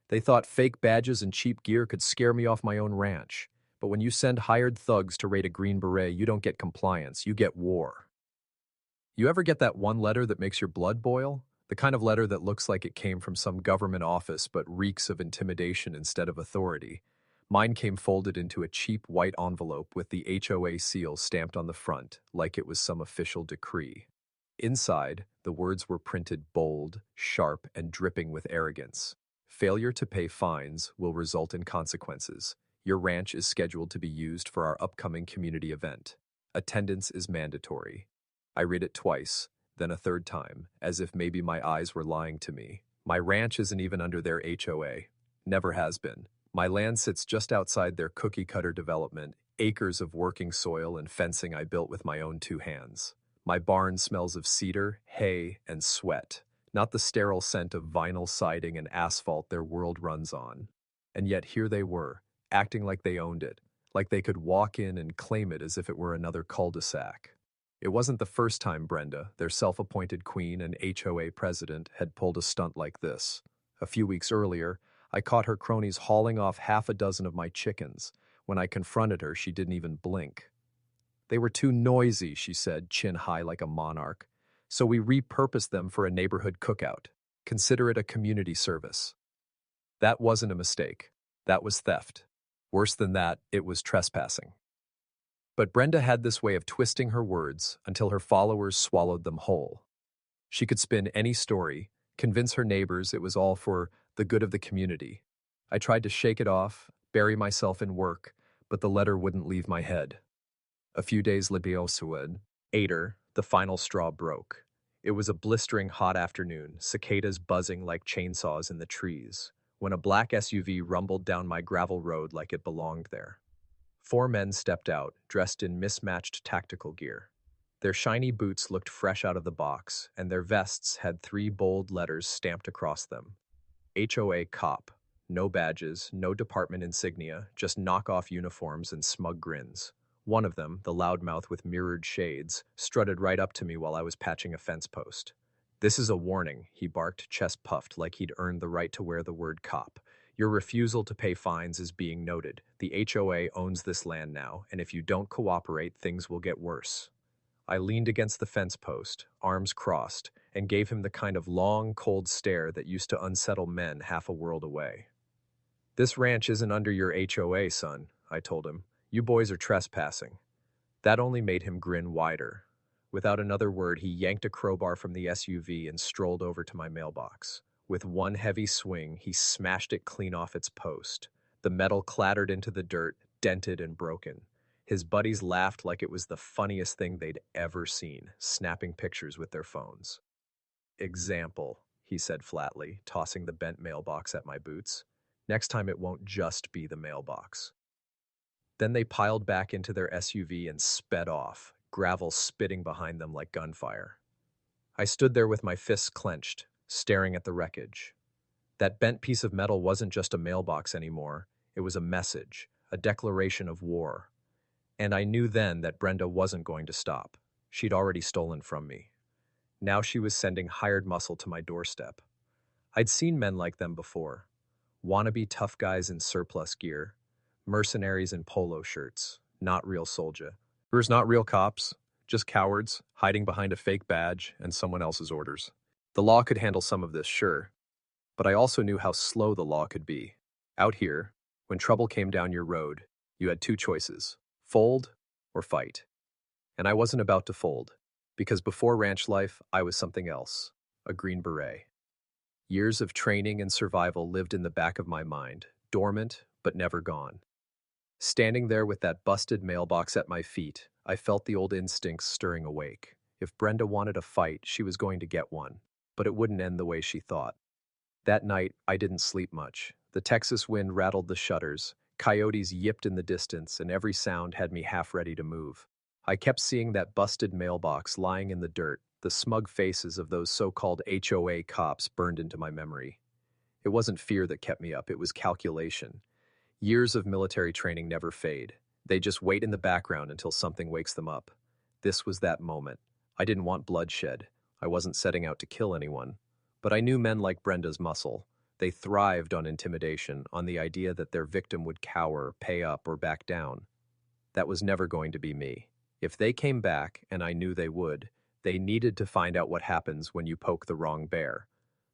They thought fake badges and cheap gear could scare me off my own ranch. But when you send hired thugs to raid a Green Beret, you don't get compliance, you get war. You ever get that one letter that makes your blood boil? The kind of letter that looks like it came from some government office but reeks of intimidation instead of authority. Mine came folded into a cheap white envelope with the HOA seal stamped on the front, like it was some official decree. Inside, the words were printed bold, sharp, and dripping with arrogance. Failure to pay fines will result in consequences. Your ranch is scheduled to be used for our upcoming community event. Attendance is mandatory. I read it twice, then a third time, as if maybe my eyes were lying to me. My ranch isn't even under their HOA. Never has been. My land sits just outside their cookie-cutter development, acres of working soil and fencing I built with my own two hands. My barn smells of cedar, hay, and sweat, not the sterile scent of vinyl siding and asphalt their world runs on. And yet here they were, acting like they owned it, like they could walk in and claim it as if it were another cul-de-sac. It wasn't the first time Brenda, their self-appointed queen and HOA president, had pulled a stunt like this. A few weeks earlier, I caught her cronies hauling off half a dozen of my chickens. When I confronted her, she didn't even blink. They were too noisy, she said, chin high like a monarch. So we repurposed them for a neighborhood cookout. Consider it a community service. That wasn't a mistake. That was theft. Worse than that, it was trespassing. But Brenda had this way of twisting her words until her followers swallowed them whole. She could spin any story, convince her neighbors it was all for the good of the community. I tried to shake it off, bury myself in work, but the letter wouldn't leave my head. A few days later, the final straw broke. It was a blistering hot afternoon, cicadas buzzing like chainsaws in the trees, when a black SUV rumbled down my gravel road like it belonged there. 4 men stepped out, dressed in mismatched tactical gear. Their shiny boots looked fresh out of the box, and their vests had 3 bold letters stamped across them. HOA Cop. No badges, no department insignia, just knockoff uniforms and smug grins. One of them, the loudmouth with mirrored shades, strutted right up to me while I was patching a fence post. "This is a warning," he barked, chest puffed like he'd earned the right to wear the word cop. "Your refusal to pay fines is being noted. The HOA owns this land now, and if you don't cooperate, things will get worse." I leaned against the fence post, arms crossed, and gave him the kind of long, cold stare that used to unsettle men half a world away. "This ranch isn't under your HOA, son," I told him. "You boys are trespassing." That only made him grin wider. Without another word, he yanked a crowbar from the SUV and strolled over to my mailbox. With one heavy swing, he smashed it clean off its post. The metal clattered into the dirt, dented and broken. His buddies laughed like it was the funniest thing they'd ever seen, snapping pictures with their phones. "Example," he said flatly, tossing the bent mailbox at my boots. "Next time it won't just be the mailbox." Then they piled back into their SUV and sped off, gravel spitting behind them like gunfire. I stood there with my fists clenched, staring at the wreckage. That bent piece of metal wasn't just a mailbox anymore. It was a message, a declaration of war. And I knew then that Brenda wasn't going to stop. She'd already stolen from me. Now she was sending hired muscle to my doorstep. I'd seen men like them before. Wannabe tough guys in surplus gear, mercenaries in polo shirts, not real soldier. There's not real cops, just cowards, hiding behind a fake badge and someone else's orders. The law could handle some of this, sure, but I also knew how slow the law could be. Out here, when trouble came down your road, you had 2 choices, fold or fight. And I wasn't about to fold, because before ranch life, I was something else, a Green Beret. Years of training and survival lived in the back of my mind, dormant but never gone. Standing there with that busted mailbox at my feet, I felt the old instincts stirring awake. If Brenda wanted a fight, she was going to get one, but it wouldn't end the way she thought. That night, I didn't sleep much. The Texas wind rattled the shutters, coyotes yipped in the distance, and every sound had me half ready to move. I kept seeing that busted mailbox lying in the dirt, the smug faces of those so-called HOA cops burned into my memory. It wasn't fear that kept me up, it was calculation. Years of military training never fade. They just wait in the background until something wakes them up. This was that moment. I didn't want bloodshed. I wasn't setting out to kill anyone. But I knew men like Brenda's muscle. They thrived on intimidation, on the idea that their victim would cower, pay up, or back down. That was never going to be me. If they came back, and I knew they would, they needed to find out what happens when you poke the wrong bear.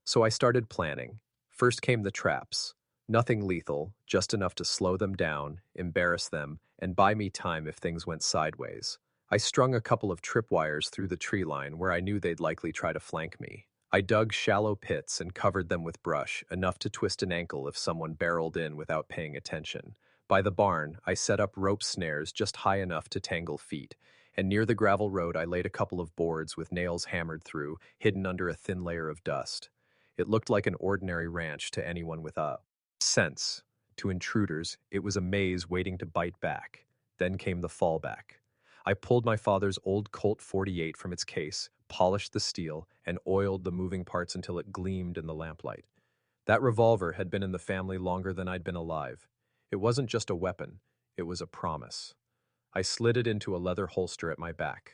So I started planning. First came the traps. Nothing lethal, just enough to slow them down, embarrass them, and buy me time if things went sideways. I strung a couple of tripwires through the tree line where I knew they'd likely try to flank me. I dug shallow pits and covered them with brush, enough to twist an ankle if someone barreled in without paying attention. By the barn, I set up rope snares just high enough to tangle feet, and near the gravel road I laid a couple of boards with nails hammered through, hidden under a thin layer of dust. It looked like an ordinary ranch to anyone with a sense. To intruders, it was a maze waiting to bite back. Then came the fallback. I pulled my father's old Colt 48 from its case, polished the steel, and oiled the moving parts until it gleamed in the lamplight. That revolver had been in the family longer than I'd been alive. It wasn't just a weapon, it was a promise. I slid it into a leather holster at my back.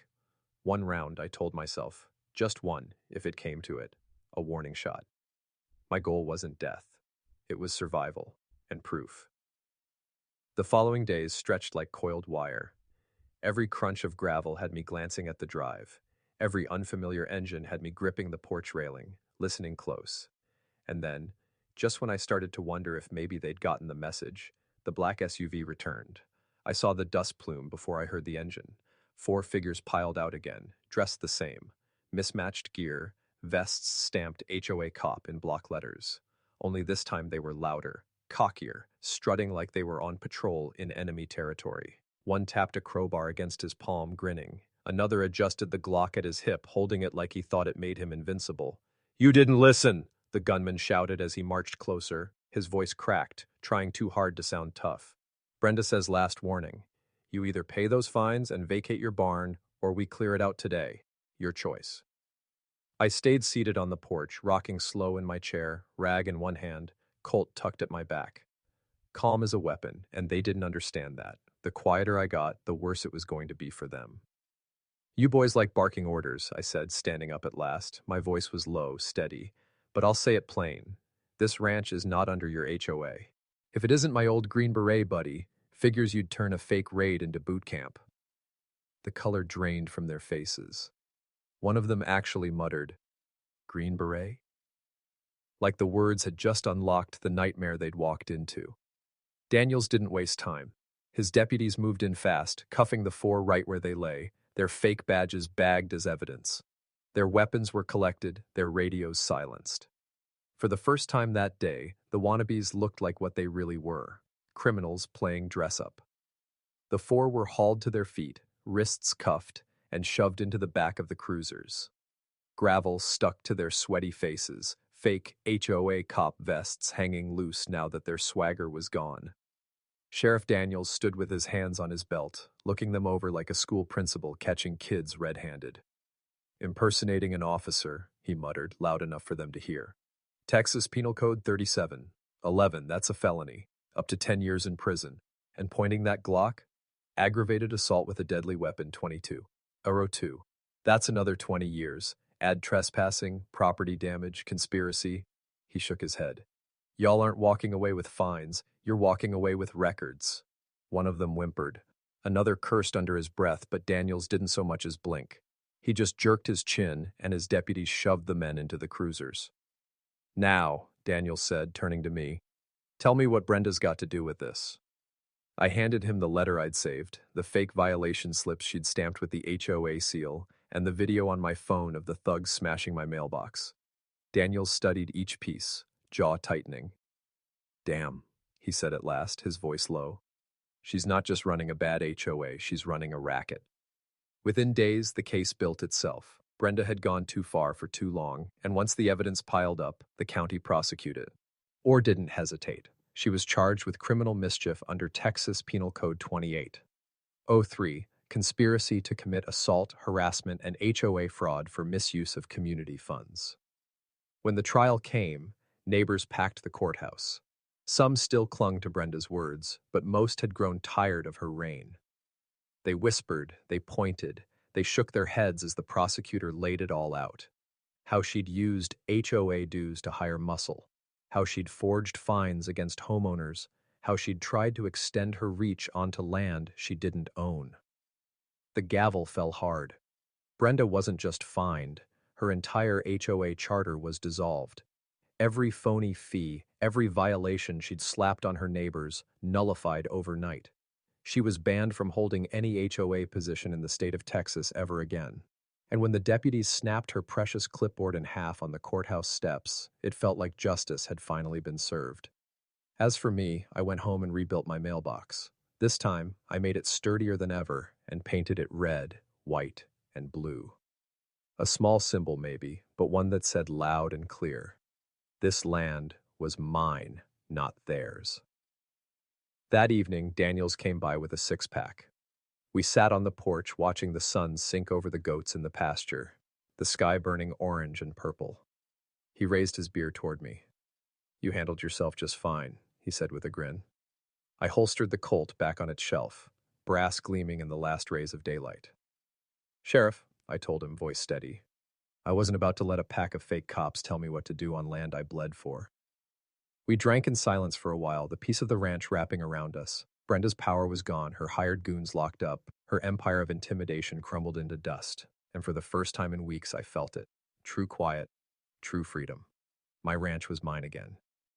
One round, I told myself. Just one, if it came to it. A warning shot. My goal wasn't death. It was survival and proof. The following days stretched like coiled wire. Every crunch of gravel had me glancing at the drive. Every unfamiliar engine had me gripping the porch railing, listening close. And then, just when I started to wonder if maybe they'd gotten the message, the black SUV returned. I saw the dust plume before I heard the engine. 4 figures piled out again, dressed the same. Mismatched gear, vests stamped HOA cop in block letters. Only this time they were louder, cockier, strutting like they were on patrol in enemy territory. One tapped a crowbar against his palm, grinning. Another adjusted the Glock at his hip, holding it like he thought it made him invincible. "You didn't listen!" the gunman shouted as he marched closer. His voice cracked, trying too hard to sound tough. "Brenda says last warning. You either pay those fines and vacate your barn, or we clear it out today. Your choice." I stayed seated on the porch, rocking slow in my chair, rag in one hand, Colt tucked at my back. Calm as a weapon, and they didn't understand that. The quieter I got, the worse it was going to be for them. "You boys like barking orders," I said, standing up at last. My voice was low, steady. "But I'll say it plain. This ranch is not under your HOA. If it isn't my old Green Beret buddy, figures you'd turn a fake raid into boot camp." The color drained from their faces. One of them actually muttered, "Green Beret?" Like the words had just unlocked the nightmare they'd walked into. Daniels didn't waste time. His deputies moved in fast, cuffing the 4 right where they lay, their fake badges bagged as evidence. Their weapons were collected, their radios silenced. For the first time that day, the wannabes looked like what they really were, criminals playing dress-up. The 4 were hauled to their feet, wrists cuffed, and shoved into the back of the cruisers. Gravel stuck to their sweaty faces, fake HOA cop vests hanging loose now that their swagger was gone. Sheriff Daniels stood with his hands on his belt, looking them over like a school principal catching kids red-handed. "Impersonating an officer," he muttered, loud enough for them to hear. "Texas Penal Code 3711, that's a felony, up to 10 years in prison. And pointing that Glock? Aggravated assault with a deadly weapon 2202. That's another 20 years. Add trespassing, property damage, conspiracy." He shook his head. "Y'all aren't walking away with fines, you're walking away with records." One of them whimpered. Another cursed under his breath, but Daniels didn't so much as blink. He just jerked his chin, and his deputies shoved the men into the cruisers. "Now," Daniels said, turning to me, "tell me what Brenda's got to do with this." I handed him the letter I'd saved, the fake violation slips she'd stamped with the HOA seal, and the video on my phone of the thugs smashing my mailbox. Daniels studied each piece, jaw tightening. "Damn," he said at last, his voice low. "She's not just running a bad HOA, she's running a racket." Within days, the case built itself. Brenda had gone too far for too long, and once the evidence piled up, the county prosecuted. Or didn't hesitate. She was charged with criminal mischief under Texas Penal Code 2803, conspiracy to commit assault, harassment, and HOA fraud for misuse of community funds. When the trial came, neighbors packed the courthouse. Some still clung to Brenda's words, but most had grown tired of her reign. They whispered, they pointed, they shook their heads as the prosecutor laid it all out. How she'd used HOA dues to hire muscle, how she'd forged fines against homeowners, how she'd tried to extend her reach onto land she didn't own. The gavel fell hard. Brenda wasn't just fined, her entire HOA charter was dissolved. Every phony fee, every violation she'd slapped on her neighbors, nullified overnight. She was banned from holding any HOA position in the state of Texas ever again. And when the deputies snapped her precious clipboard in half on the courthouse steps, it felt like justice had finally been served. As for me, I went home and rebuilt my mailbox. This time, I made it sturdier than ever and painted it red, white, and blue. A small symbol maybe, but one that said loud and clear, this land was mine, not theirs. That evening, Daniels came by with a six-pack. We sat on the porch watching the sun sink over the goats in the pasture, the sky burning orange and purple. He raised his beer toward me. "You handled yourself just fine," he said with a grin. I holstered the Colt back on its shelf, brass gleaming in the last rays of daylight. "Sheriff," I told him, voice steady, "I wasn't about to let a pack of fake cops tell me what to do on land I bled for." We drank in silence for a while, the peace of the ranch wrapping around us. Brenda's power was gone, her hired goons locked up, her empire of intimidation crumbled into dust. And for the first time in weeks, I felt it. True quiet, true freedom. My ranch was mine again.